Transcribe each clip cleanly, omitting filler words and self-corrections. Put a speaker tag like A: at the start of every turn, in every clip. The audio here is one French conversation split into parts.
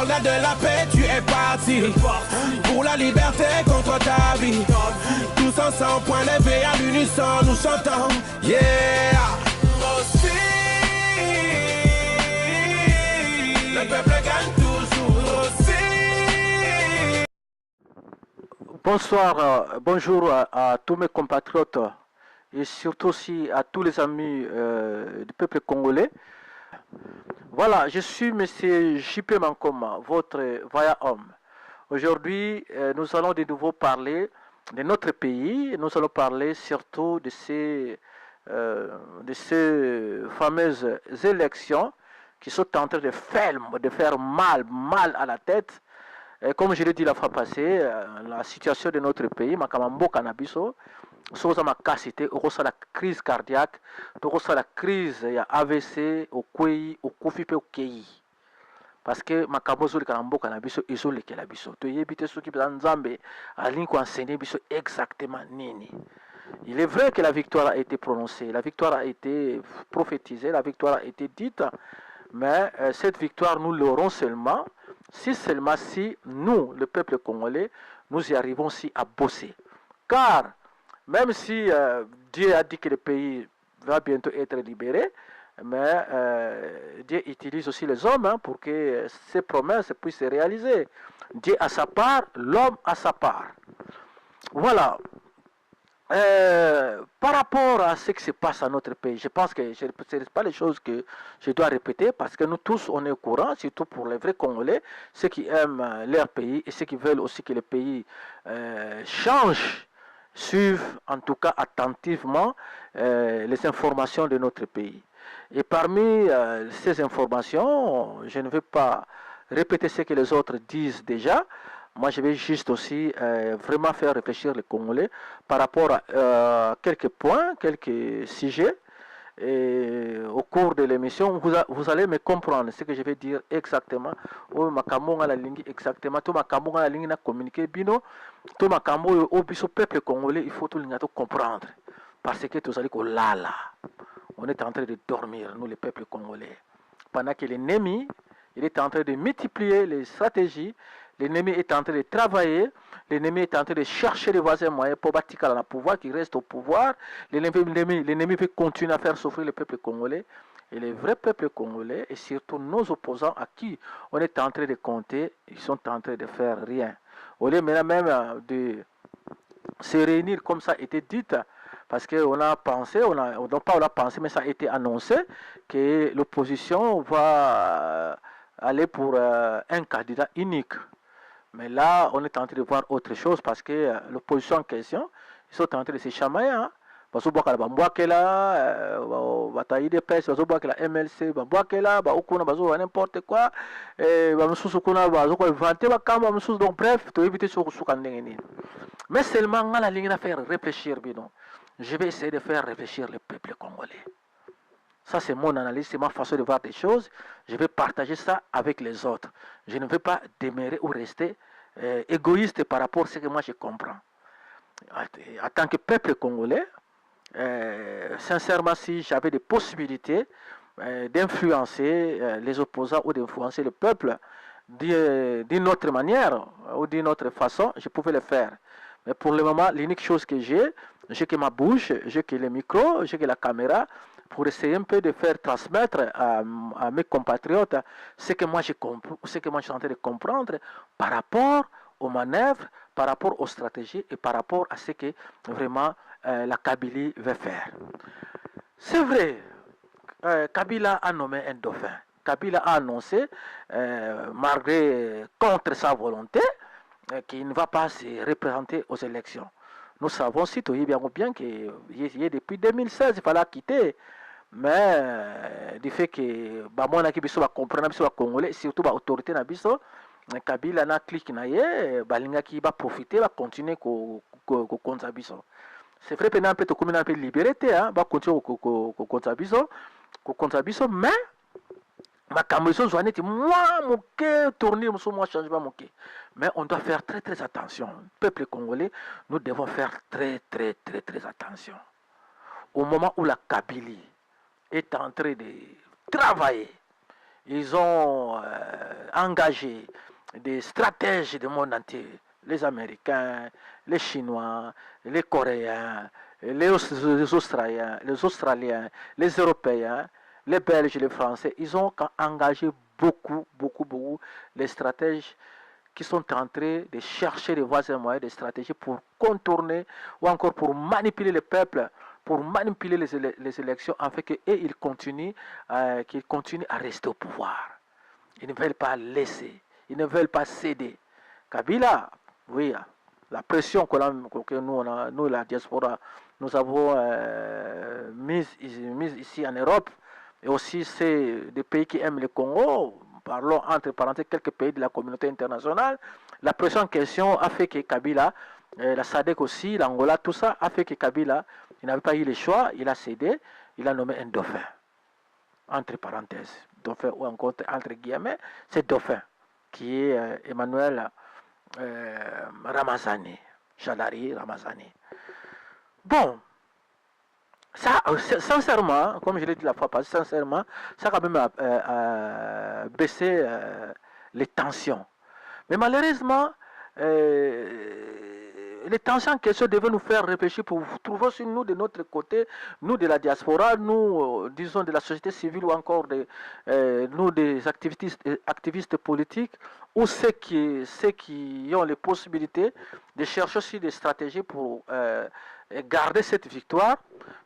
A: soldat de la paix, tu es parti. Pour la liberté contre ta vie. Tous ensemble, point levé à l'unisson, nous chantons. Yeah. Aussi, le peuple gagne toujours aussi.
B: Bonsoir, bonjour à tous mes compatriotes et surtout aussi à tous les amis du peuple congolais. Voilà, je suis M. J.P. Mankoma, votre vaillant homme. Aujourd'hui, nous allons de nouveau parler de notre pays. Nous allons parler surtout de ces fameuses élections qui sont en train de faire mal à la tête. Comme je l'ai dit la fois passée, la situation de notre pays, makamambo cannabiso, soza makasite, la crise cardiaque, la crise ya AVC, au kwei, au kofipe au kei. Parce que makambo zoli kanambo cannabiso, izole kelabiso. To yebite ceux qui peuvent nzambe, à l'inko enseigner biso exactement nini. Il est vrai que la victoire a été prononcée, la victoire a été prophétisée, la victoire a été dite, mais cette victoire, nous l'aurons seulement si nous, le peuple congolais, nous y arrivons aussi à bosser. Car, même si Dieu a dit que le pays va bientôt être libéré, mais Dieu utilise aussi les hommes pour que ces promesses puissent se réaliser. Dieu a sa part, l'homme a sa part. Voilà. Par rapport à ce qui se passe à notre pays, je pense que ce n'est pas les choses que je dois répéter parce que nous tous on est au courant, surtout pour les vrais Congolais, ceux qui aiment leur pays et ceux qui veulent aussi que le pays change, suivent en tout cas attentivement les informations de notre pays. Et parmi ces informations, je ne vais pas répéter ce que les autres disent déjà. Moi, je vais juste aussi vraiment faire réfléchir les Congolais par rapport à quelques points, quelques sujets. Et au cours de l'émission, vous allez me comprendre ce que je vais dire exactement. Oh, makambo la ligne exactement. Tout makambo la ligne na communiquer bino. Tout makambo au biso peuple congolais, il faut tout le comprendre. Parce que tout allez là. On est en train de dormir, nous les peuples congolais. Pendant que l'ennemi, il est en train de multiplier les stratégies. L'ennemi est en train de travailler, l'ennemi est en train de chercher les voisins moyens pour bâtir le pouvoir, qui reste au pouvoir. L'ennemi veut continuer à faire souffrir le peuple congolais. Et les vrais peuples congolais, et surtout nos opposants à qui on est en train de compter, ils sont en train de faire rien. Au lieu même de se réunir comme ça a été dit, parce qu'on a pensé, on a pensé, mais ça a été annoncé que l'opposition va aller pour un candidat unique. Mais là, on est en train de voir autre chose parce que l'opposition en question, ils sont en train de se chamailler. Parce que la MLC, n'importe quoi, donc bref, mais seulement la ligne à faire réfléchir, je vais essayer de faire réfléchir le peuple congolais. Ça, c'est mon analyse, c'est ma façon de voir des choses. Je vais partager ça avec les autres. Je ne vais pas demeurer ou rester égoïste par rapport à ce que moi je comprends. En tant que peuple congolais, sincèrement, si j'avais des possibilités d'influencer les opposants ou d'influencer le peuple d'une autre manière ou d'une autre façon, je pouvais le faire. Mais pour le moment, l'unique chose que j'ai que ma bouche, j'ai que le micro, j'ai que la caméra, pour essayer un peu de faire transmettre à mes compatriotes ce que moi je suis en train de comprendre par rapport aux manœuvres, par rapport aux stratégies et par rapport à ce que vraiment la Kabylie veut faire. C'est vrai, Kabila a nommé un dauphin. Kabila a annoncé, malgré contre sa volonté, qu'il ne va pas se représenter aux élections. Nous savons si tu bien que depuis 2016, il fallait quitter. Mais du fait que bamona ki biso ba comprendre biso ba congolais surtout ba autorité na biso Kabila na clique na ye balinga ki ba profiter ba continuer ko konza biso. C'est vrai que na peut to comme na peut liberté ba continuer ko konza biso mais makambo so zo neti moi moké tourner muso moi changement moké. Mais on doit faire très attention. Peuple congolais, nous devons faire très attention. Au moment où la Kabylie est en train de travailler, ils ont engagé des stratèges du monde entier. Les Américains, les Chinois, les Coréens, les Australiens, les Européens, les Belges, les Français, ils ont engagé beaucoup les stratèges qui sont en train de chercher des voies et moyens, des stratégies pour contourner ou encore pour manipuler le peuple, pour manipuler les élections, afin qu'ils continuent à rester au pouvoir. Ils ne veulent pas laisser, ils ne veulent pas céder. Kabila, oui, la pression que nous, la diaspora, nous avons mise ici en Europe, et aussi c'est des pays qui aiment le Congo, parlons entre parenthèses quelques pays de la communauté internationale, la pression en question a fait que Kabila, la SADC aussi, l'Angola, tout ça, a fait que Kabila, il n'avait pas eu le choix, il a cédé, il a nommé un dauphin, entre parenthèses, dauphin ou encore entre guillemets, c'est dauphin, qui est Emmanuel Ramazani, Jalari Ramazani. Bon, ça, sincèrement, comme je l'ai dit la fois passée, sincèrement, ça a quand même baissé les tensions. Mais malheureusement, les tensions en question devaient nous faire réfléchir pour trouver sur nous de notre côté, nous de la diaspora, nous, disons, de la société civile ou encore nous des activistes politiques, ou ceux qui ont les possibilités de chercher aussi des stratégies pour garder cette victoire.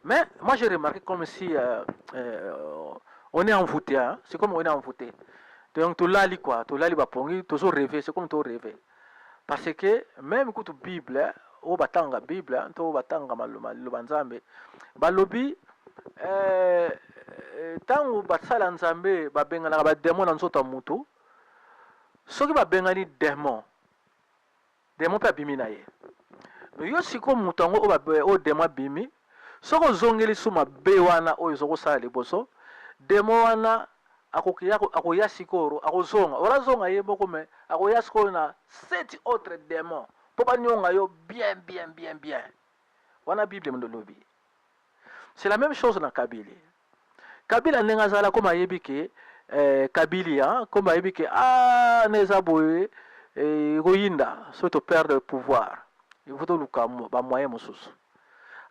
B: Mais moi j'ai remarqué comme si on est envoûté, hein? C'est comme on est envoûté. Donc tu l'as lu quoi, tu l'as lu bapongi, toujours rêvé, c'est comme tu rêvé. Parce que même écoute la Bible, au batanga Bible, to batanga malubanzambe, balobi tangu basala nzambe babengana ba démon na nzoto mutu, soki babengani démon pe abimi na ye. Yo siko mutu ngo o démon bimi, soko zongeli suma be wana oyo zoko sala liboso, démon wana akoya sikoro akozonga orazonga ye moko me akoya sikoro na 7 autres démons po banyonga yo bien wana Bible mndolobi. C'est la même chose na Kabila. Kabila nenga zala comme ayebi ke Kabilia comme ayebi ke neza boye royinda surtout perdre le pouvoir. Il faut luka ba moyen mosusu.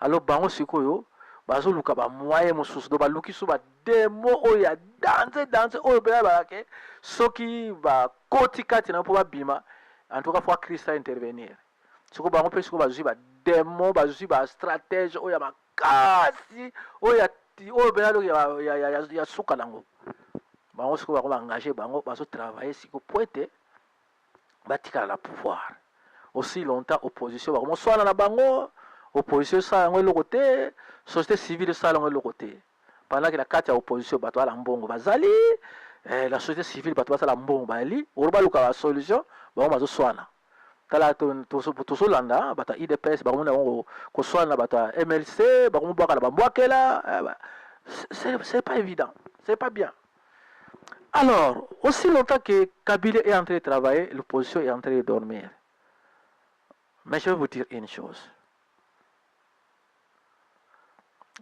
B: Alors bango sikoyo bazoluka ba moyen mosusu do baluki so ba demo oya danse oyo bela balake soki ba koti kati na po ba bima en tout cas faut Christ intervenir. Siko bango pe siko bazusi ba demo bazusi ba stratège oya makasi oya bela lo ya suka nango. Bango siko ba engager bango bazo travailler siko poete batika la pouvoir. Aussi longtemps opposition ba soit na bango opposition ça ngwe le côté société civile ça ngwe le côté pendant que la carte ya opposition bato ala mbongo bazali la société civile bato basala mbongo bali oroba luka la solution ba bazo swana tala to solanda bata IDPS ba mona ko swana bata MLC ba mo baka la bambwakela c'est pas évident, c'est pas bien. Alors aussi longtemps que Kabila est en train de travailler, l'opposition est en train de dormir. Mais je vais vous dire une chose.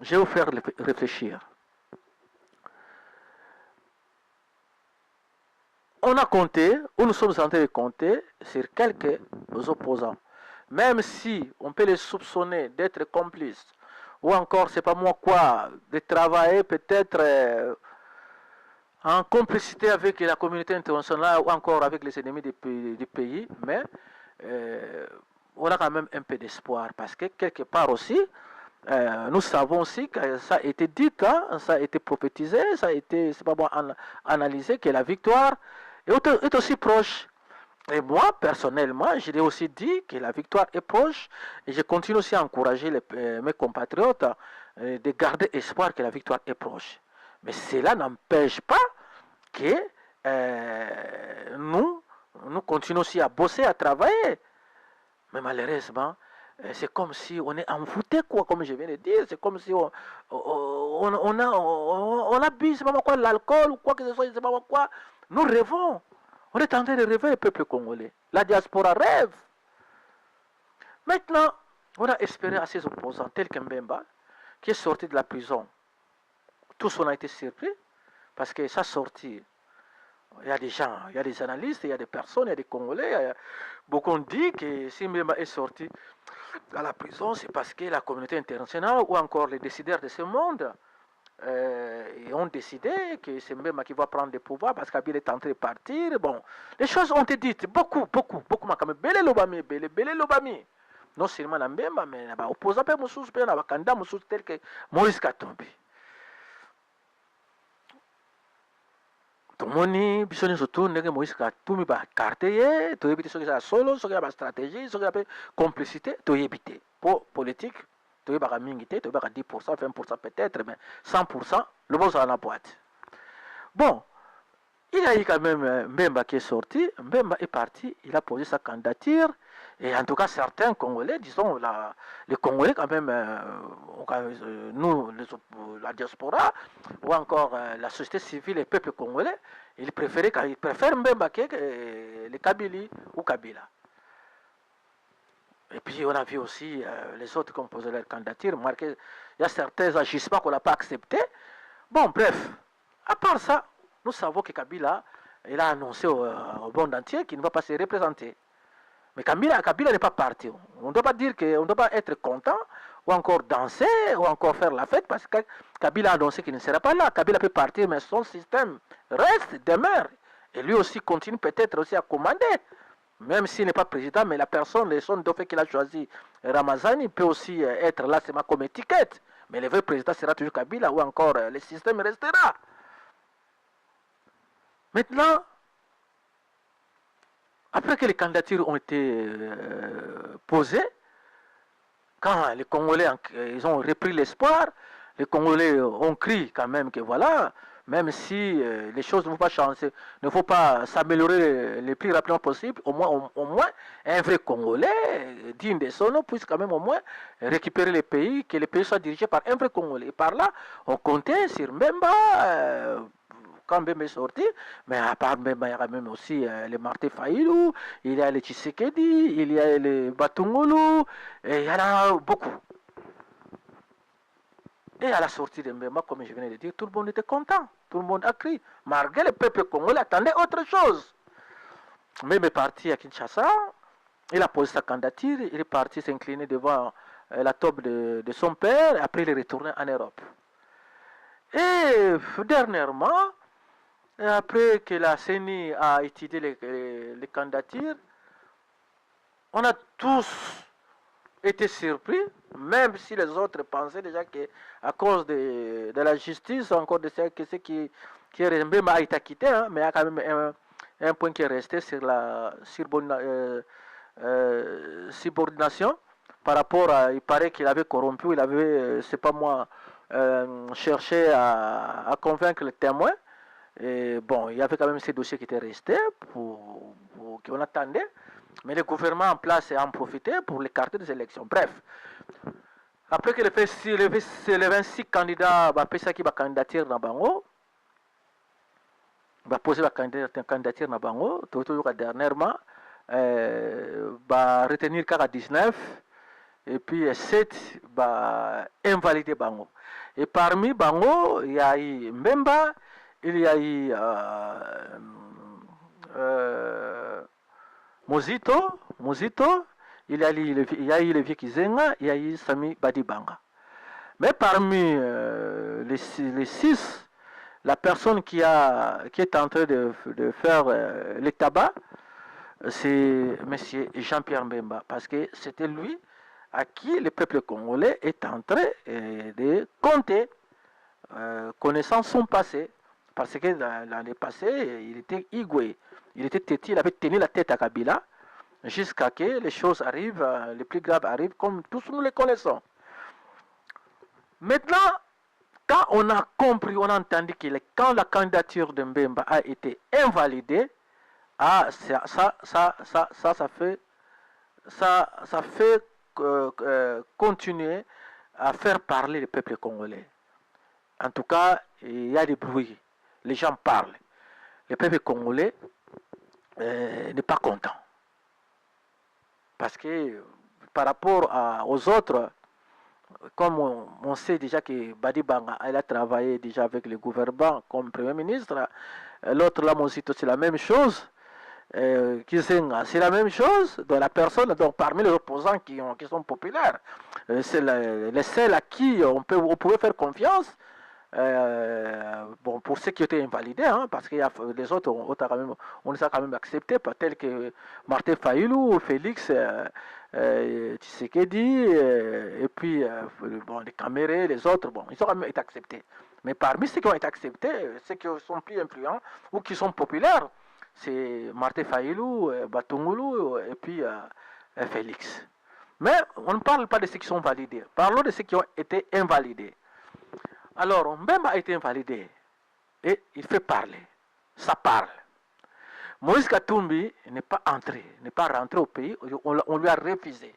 B: Je vais vous faire réfléchir. On a compté, ou nous sommes en train de compter sur quelques opposants. Même si on peut les soupçonner d'être complices, ou encore, c'est pas moi quoi, de travailler peut-être en complicité avec la communauté internationale ou encore avec les ennemis du pays, mais on a quand même un peu d'espoir parce que quelque part aussi, nous savons aussi que ça a été dit, hein, ça a été prophétisé, ça a été, c'est pas bon, analysé que la victoire est aussi proche. Et moi, personnellement, je l'ai aussi dit que la victoire est proche et je continue aussi à encourager mes compatriotes de garder espoir que la victoire est proche. Mais cela n'empêche pas que nous continuons aussi à bosser, à travailler. Mais malheureusement, c'est comme si on est envoûté, quoi, comme je viens de dire. C'est comme si on abuse, c'est pas quoi, l'alcool ou quoi que ce soit, c'est pas quoi. Nous rêvons. On est en train de rêver, le peuple congolais. La diaspora rêve. Maintenant, on a espéré à ses opposants, tel qu'Mbemba, qui est sorti de la prison. Tous on a été surpris, parce que sa sortie, Il y a des gens, il y a des analystes, il y a des personnes, il y a des Congolais. Beaucoup ont dit que si Mbemba est sorti à la prison, c'est parce que la communauté internationale ou encore les décideurs de ce monde ont décidé que c'est Mbemba qui va prendre le pouvoir parce qu'Abila est en train de partir. Bon, les choses ont été dites, beaucoup. Bele Lobami. Non seulement Mbemba, mais il y a opposants, il y a candidat tel que Maurice Katumbi. Tomoni bisoni surtout ndenge Moïse Katumbi ba carte ye to yebite soki za solo soki ya ba stratégie soki ya pe complicité to yebite pour politique to yebaka mingi te to yebaka 10% 20% peut-être mais 100% le boss à la boîte. Bon, il y a eu quand même Mbemba qui est sorti, Mbemba est parti, il a posé sa candidature et en tout cas certains Congolais, disons les Congolais quand même, nous, la diaspora, ou encore la société civile et le peuple congolais, ils préfèrent Mbemba que les Kabili ou Kabila. Et puis on a vu aussi les autres qui ont posé leur candidature, il y a certains agissements qu'on n'a pas acceptés. Bon, bref, à part ça, nous savons que Kabila, il a annoncé au monde entier qu'il ne va pas se représenter. Mais Kabila n'est pas parti. On ne doit pas dire qu'on ne doit pas être content, ou encore danser, ou encore faire la fête, parce que Kabila a annoncé qu'il ne sera pas là. Kabila peut partir, mais son système reste, demeure. Et lui aussi continue peut-être aussi à commander. Même s'il n'est pas président, mais la personne, le son dauphin qu'il a choisi, Ramazani, peut aussi être là seulement comme étiquette. Mais le vrai président sera toujours Kabila, ou encore le système restera. Maintenant, après que les candidatures ont été posées, quand les Congolais ils ont repris l'espoir, les Congolais ont crié quand même que voilà, même si les choses ne vont pas changer, ne vont pas s'améliorer le plus rapidement possible, au moins un vrai Congolais digne de son nom puisse quand même au moins récupérer les pays, que les pays soient dirigés par un vrai Congolais. Et par là, on comptait sur Mbemba. Quand Mbemba est sorti, mais à part Mbemba, il y a même aussi les Martin Fayilou, il y a les Tshisekedi, il y a les Batungulu, et il y en a beaucoup. Et à la sortie de Mbemba, comme je venais de dire, tout le monde était content, tout le monde a crié. Malgré le peuple congolais attendait autre chose. Mbemba est parti à Kinshasa, il a posé sa candidature, il est parti s'incliner devant la tombe de son père, et après il est retourné en Europe. Et dernièrement, et après que la CENI a étudié les candidatures, on a tous été surpris, même si les autres pensaient déjà qu'à cause de la justice, encore de ce qui est Mbemba a été acquitté, hein, mais il y a quand même un point qui est resté sur la subordination par rapport à, il paraît qu'il avait corrompu, il avait, c'est pas moi, cherché à convaincre les témoins. Et bon, il y avait quand même ces dossiers qui étaient restés, qu'on attendait, mais le gouvernement en place a en profité pour l'écarter des élections. Bref, après que les 26 candidats qui va candidature dans Bango, va poser la candidature dans Bango, tout dernièrement, va retenir 19, et puis 7 va invalider Bango. Et parmi Bango, il y a eu Mbemba, il y a eu Mozito, il y a eu le vieux Kizenga, il y a eu Sami Badibanga. Mais parmi les 6, la personne qui est en train de faire le tabac, c'est M. Jean-Pierre Mbemba, parce que c'était lui à qui le peuple congolais est en train de compter, connaissant son passé. Parce que l'année passée, il était igoué, il était têtu, il avait tenu la tête à Kabila, jusqu'à ce que les choses arrivent, les plus graves arrivent, comme tous nous les connaissons. Maintenant, quand on a compris, on a entendu que quand la candidature de Mbemba a été invalidée, ça fait continuer à faire parler le peuple congolais. En tout cas, il y a des bruits. Les gens parlent. Le peuple congolais n'est pas content. Parce que par rapport aux autres, comme on sait déjà que Badibanga a travaillé déjà avec le gouvernement comme Premier ministre, l'autre là, Mosito, c'est la même chose. Kizenga, c'est la même chose dans la personne, donc parmi les opposants qui sont populaires. C'est les seuls à qui on pouvait faire confiance. Bon, pour ceux qui étaient invalidés, hein, parce que les autres, on les a quand même acceptés, tels que Martin Fayoulou, Félix Tshisekedi, et puis bon, les Camérés, les autres, bon, ils ont quand même été acceptés. Mais parmi ceux qui ont été acceptés, ceux qui sont plus influents ou qui sont populaires, c'est Martin Fayoulou, Batungulu et puis Félix. Mais on ne parle pas de ceux qui sont validés. Parlons de ceux qui ont été invalidés. Alors, Mbemba a été invalidé et il fait parler. Ça parle. Moïse Katumbi n'est pas rentré au pays, on lui a refusé.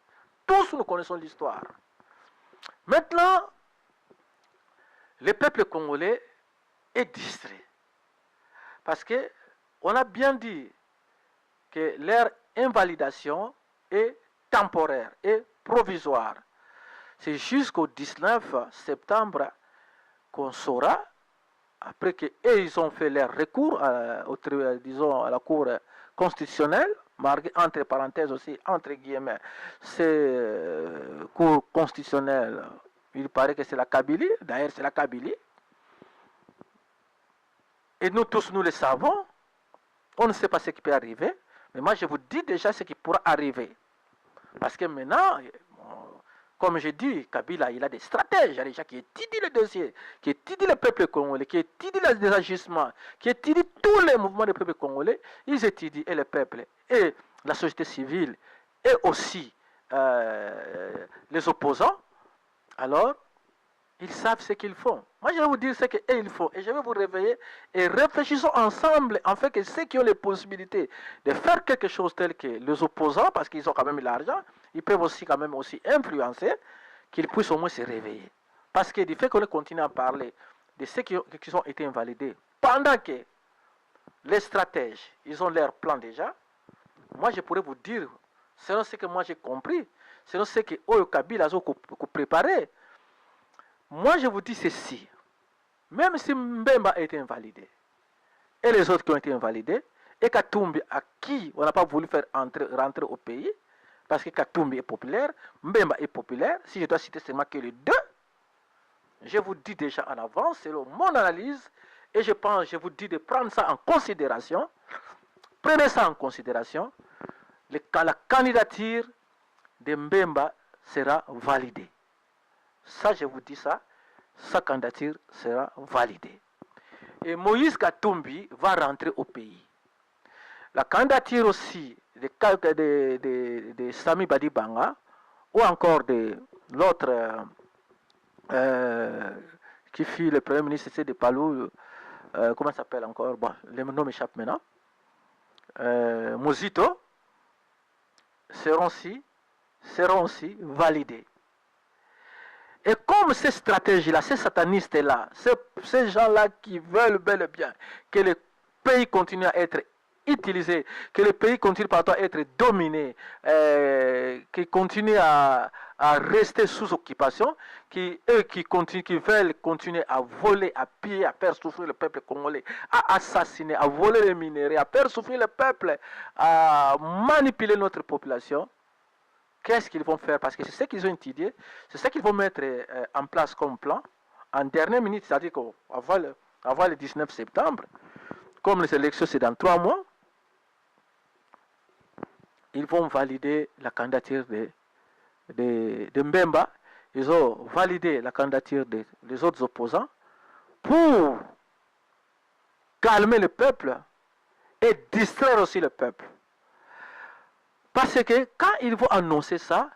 B: Tous nous connaissons l'histoire. Maintenant, le peuple congolais est distrait. Parce que on a bien dit que leur invalidation est temporaire et provisoire. C'est jusqu'au 19 septembre qu'on saura, après qu'ils ont fait leur recours à la Cour constitutionnelle, marqué entre parenthèses aussi, entre guillemets, c'est Cour constitutionnelle, il paraît que c'est la Kabylie, d'ailleurs c'est la Kabylie, et nous tous nous le savons. On ne sait pas ce qui peut arriver, mais moi je vous dis déjà ce qui pourra arriver. Parce que maintenant, comme je dis, Kabila, il a des stratèges, il y a des gens qui étudient le dossier, qui étudient le peuple congolais, qui étudient les agissements, qui étudient tous les mouvements du peuple congolais. Ils étudient et le peuple, et la société civile, et aussi les opposants. Alors, ils savent ce qu'ils font. Moi, je vais vous dire ce qu'ils font. Et je vais vous réveiller et réfléchissons ensemble, en fait, que ceux qui ont les possibilités de faire quelque chose tel que les opposants, parce qu'ils ont quand même l'argent, ils peuvent aussi quand même aussi influencer, qu'ils puissent au moins se réveiller. Parce que du fait qu'on continue à parler de ceux qui ont été invalidés, pendant que les stratèges, ils ont leur plan déjà, moi, je pourrais vous dire, selon ce que moi j'ai compris, selon ce que Oyo Kabila a préparé, moi, je vous dis ceci. Même si Mbemba a été invalidé, et les autres qui ont été invalidés, et Katumbi, à qui on n'a pas voulu faire rentrer au pays, parce que Katumbi est populaire, Mbemba est populaire, si je dois citer seulement que les deux, je vous dis déjà en avance, selon mon analyse, et je vous dis de prendre ça en considération. Prenez ça en considération. La candidature de Mbemba sera validée. Ça, je vous dis ça, sa candidature sera validée. Et Moïse Katumbi va rentrer au pays. La candidature aussi de Sami Badibanga, ou encore de l'autre qui fut le premier ministre de Palou, comment ça s'appelle encore, bon, le nom m'échappe maintenant, Mosito, seront aussi validés. Et comme ces stratégies-là, ces satanistes-là, ces gens-là qui veulent bel et bien que le pays continue à être utilisé, que le pays continue partout à être dominé, qu'il continue à rester sous occupation, qui veulent continuer à voler, à piller, à faire souffrir le peuple congolais, à assassiner, à voler les minéraux, à faire souffrir le peuple, à manipuler notre population. Qu'est-ce qu'ils vont faire? Parce que c'est ce qu'ils ont étudié, c'est ce qu'ils vont mettre en place comme plan en dernière minute, c'est-à-dire qu'avant le 19 septembre, comme les élections c'est dans 3 mois, ils vont valider la candidature de Mbemba. Ils ont validé la candidature des autres opposants pour calmer le peuple et distraire aussi le peuple. Parce que quand ils vont annoncer ça,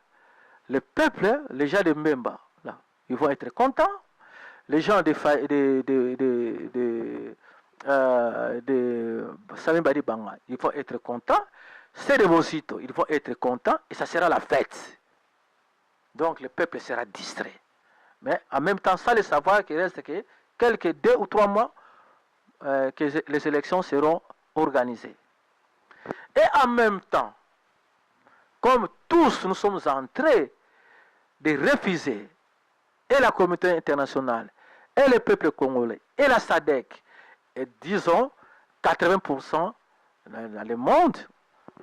B: le peuple, les gens de Mbemba, là, ils vont être contents. Les gens de Sami Badibanga, ils vont être contents. C'est de Mosito, ils vont être contents et ça sera la fête. Donc le peuple sera distrait. Mais en même temps, sans le savoir qu'il reste que quelques 2 ou 3 mois que les élections seront organisées. Et en même temps, comme tous nous sommes en train de refuser, et la communauté internationale, et le peuple congolais, et la SADC, et disons 80% dans le monde,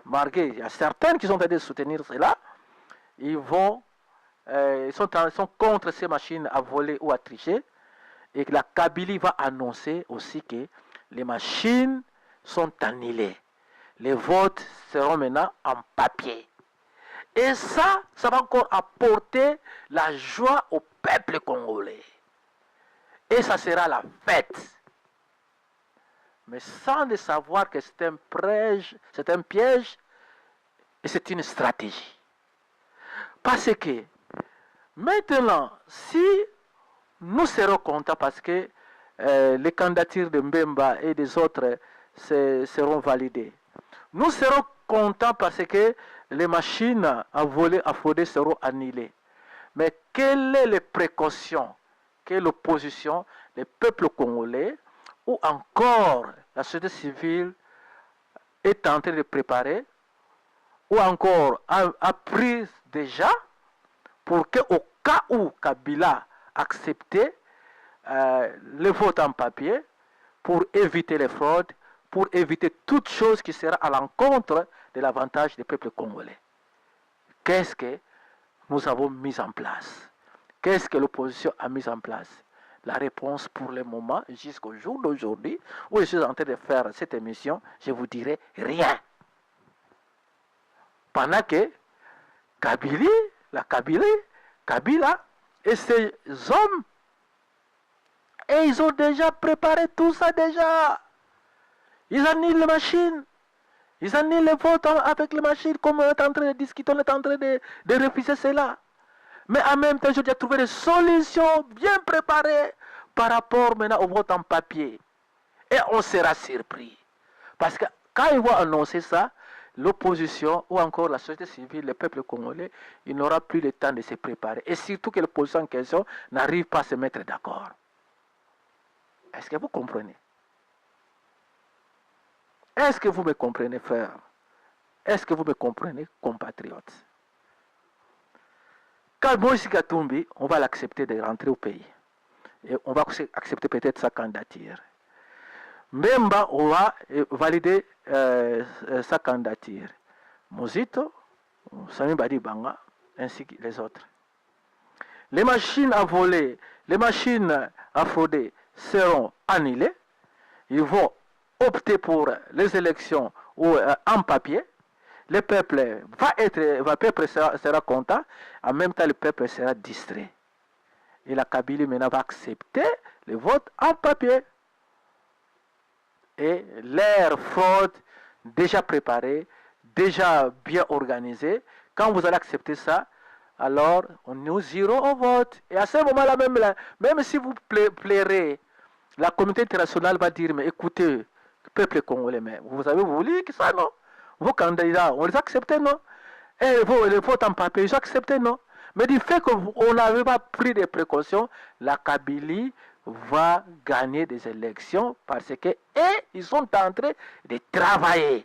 B: malgré il y a certaines qui sont en train de soutenir cela, ils sont contre ces machines à voler ou à tricher, et que la Kabylie va annoncer aussi que les machines sont annulées. Les votes seront maintenant en papier. Et ça va encore apporter la joie au peuple congolais. Et ça sera la fête. Mais sans le savoir que c'est un piège et c'est une stratégie. Parce que maintenant, si nous serons contents parce que les candidatures de Mbemba et des autres seront validées, nous serons contents parce que les machines à voler, à frauder seront annulées. Mais quelles sont les précautions que l'opposition, les peuples congolais ou encore la société civile est en train de préparer ou encore a pris déjà pour qu'au cas où Kabila acceptait le vote en papier pour éviter les fraudes, pour éviter toute chose qui sera à l'encontre de l'avantage des peuples congolais. Qu'est-ce que nous avons mis en place? Qu'est-ce que l'opposition a mis en place? La réponse pour le moment, jusqu'au jour d'aujourd'hui, où je suis en train de faire cette émission, je vous dirai rien. Pendant que Kabila et ses hommes, et ils ont déjà préparé tout ça déjà. Ils annulent les machines. Ils annulent les votes avec les machines, comme on est en train de discuter, on est en train de refuser cela. Mais en même temps, je dois trouver des solutions bien préparées par rapport maintenant au vote en papier. Et on sera surpris. Parce que quand ils vont annoncer ça, l'opposition ou encore la société civile, le peuple congolais, il n'aura plus le temps de se préparer. Et surtout que l'opposition en question n'arrive pas à se mettre d'accord. Est-ce que vous comprenez? Est-ce que vous me comprenez, frère? Est-ce que vous me comprenez, compatriotes? Quand Moïse Katumbi, on va l'accepter de rentrer au pays. Et on va accepter peut-être sa candidature. Mbemba, on va valider sa candidature. Mozito, Sami Badi Banga, ainsi que les autres. Les machines à voler, les machines à frauder seront annulées. Ils vont opter pour les élections en papier. Le peuple sera content, en même temps le peuple sera distrait. Et la Kabylie maintenant va accepter le vote en papier. Et leur fraude déjà préparée, déjà bien organisée, quand vous allez accepter ça, alors nous irons au vote. Et à ce moment-là, même si vous plairez, la communauté internationale va dire, mais écoutez, peuple congolais, mais vous avez voulu que ça, non? Vos candidats, on les accepte, non? Et les votes en papier, ils ont accepté, non? Mais du fait qu'on n'avait pas pris des précautions, la Kabylie va gagner des élections parce que ils sont en train de travailler.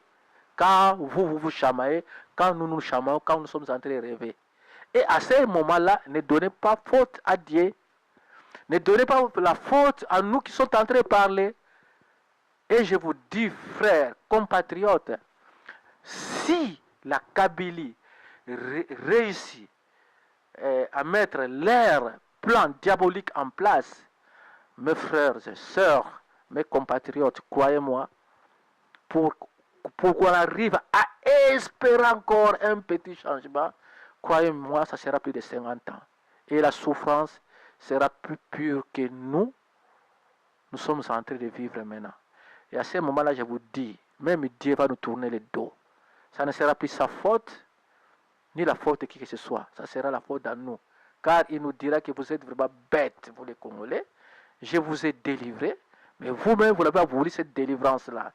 B: Quand vous chamaillez, quand nous nous chamaillons, quand nous sommes en train de rêver. Et à ce moment-là, ne donnez pas faute à Dieu. Ne donnez pas la faute à nous qui sommes en train de parler. Et je vous dis, frères, compatriotes, si la Kabylie réussit à mettre leur plan diabolique en place, mes frères et sœurs, mes compatriotes, croyez-moi, pour qu'on arrive à espérer encore un petit changement, croyez-moi, ça sera plus de 50 ans. Et la souffrance sera plus pure que nous sommes en train de vivre maintenant. Et à ce moment-là, je vous dis, même Dieu va nous tourner le dos. Ça ne sera plus sa faute, ni la faute de qui que ce soit. Ça sera la faute à nous. Car il nous dira que vous êtes vraiment bêtes, vous les Congolais. Je vous ai délivré, mais vous-même, vous n'avez pas voulu cette délivrance-là.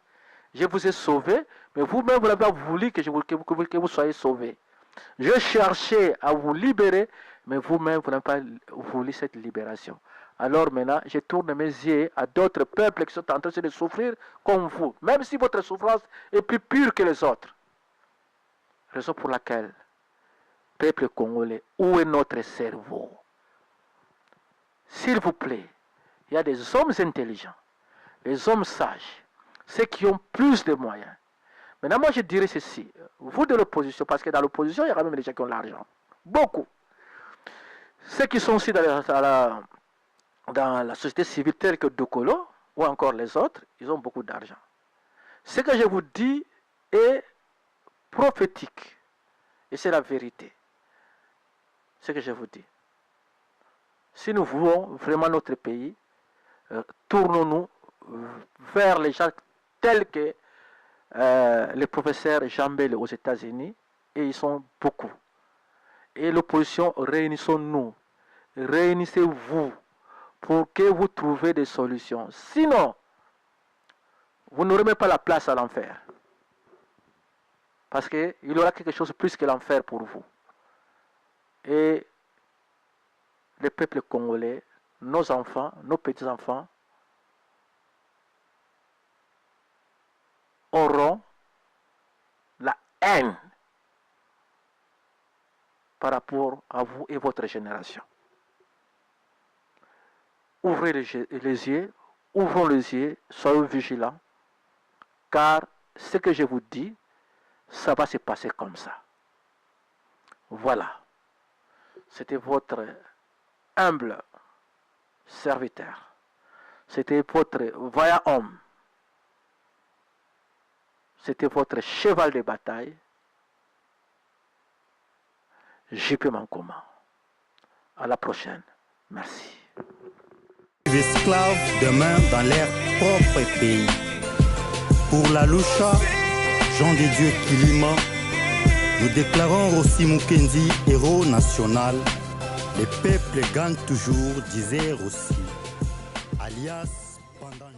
B: Je vous ai sauvé, mais vous-même, vous n'avez pas voulu que vous soyez sauvés. Je cherchais à vous libérer, mais vous-même, vous n'avez pas voulu cette libération. Alors maintenant, je tourne mes yeux à d'autres peuples qui sont en train de souffrir comme vous, même si votre souffrance est plus pure que les autres. Raison pour laquelle, peuple congolais, où est notre cerveau? S'il vous plaît, il y a des hommes intelligents, des hommes sages. ceux qui ont plus de moyens. Maintenant, moi, je dirais ceci. Vous de l'opposition, parce que dans l'opposition, il y a quand même des gens qui ont l'argent. Beaucoup. Ceux qui sont aussi dans la société civile telle que Dokolo, ou encore les autres, ils ont beaucoup d'argent. Ce que je vous dis est prophétique. Et c'est la vérité. Ce que je vous dis. Si nous voulons vraiment notre pays, tournons-nous vers les gens tels que les professeurs Jambel aux États-Unis, et ils sont beaucoup. Et l'opposition, réunissons-nous, réunissez-vous pour que vous trouviez des solutions. Sinon, vous n'aurez même pas la place à l'enfer. Parce qu'il y aura quelque chose de plus que l'enfer pour vous. Et le peuple congolais, nos enfants, nos petits-enfants, auront la haine par rapport à vous et votre génération. Ouvrez les yeux, ouvrons les yeux, soyons vigilants, car ce que je vous dis, ça va se passer comme ça. Voilà. C'était votre humble serviteur. C'était votre vaillant homme. C'était votre cheval de bataille. JP Mankoma. À la prochaine. Merci.
C: Esclaves demain dans leur propre pays. Pour la Loucha, Jean de Dieu Kilima, nous déclarons Rossi Mukendi héros national. Les peuples gagnent toujours, disait Rossi, alias pendant